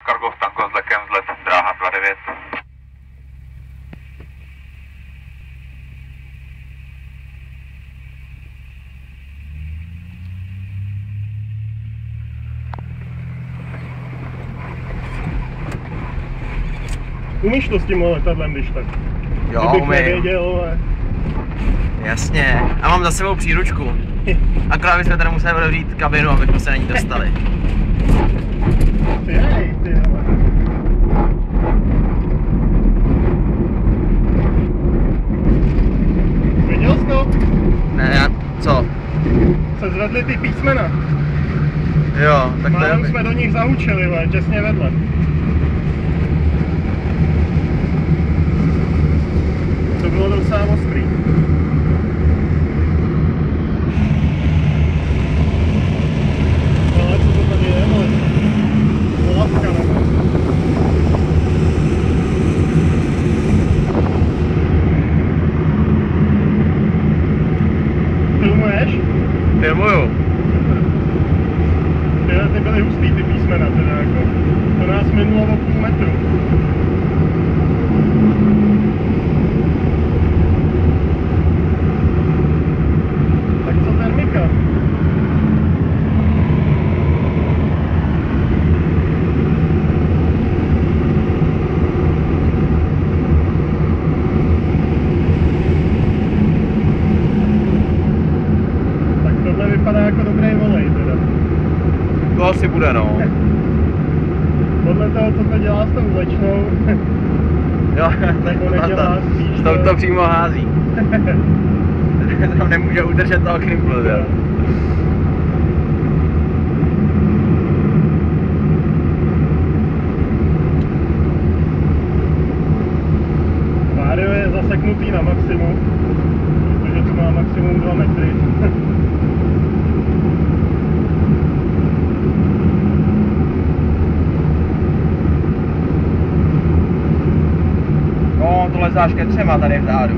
Kargov Tango s lekem vzlet dráha 29. Umíš to s tím letadlem, když tak? Jo, umím. nevěděl, ale... Jasně. A mám za sebou příručku. Akorát bychom tady museli otevřít kabinu, abychom se na ní dostali. Jej, ty hele. Viděl jsi to? Ne, co? Se zvedly ty písmena. Jo, tak to Málem je... jsme do nich zahučili, ale těsně vedle. To bylo docela ostrý. Ale co to tady je, ale... Volavka nebo... Filmuješ? Filmuju. Ty byly hustý ty písmena, teda jako. To nás minulo o půl metru. Tak co termika? Tak tohle vypadá jako dobrý volej teda. To asi bude, no. Podle toho, co to dělá s tou vlečnou, Jo, nebo nedělá spíš, to přímo hází. Tam nemůže udržet toho krimplu, jo. Vario je zaseknutý na maximum, protože tu má maximum 2 metry. No, to lezáš ke třema tady vzadu.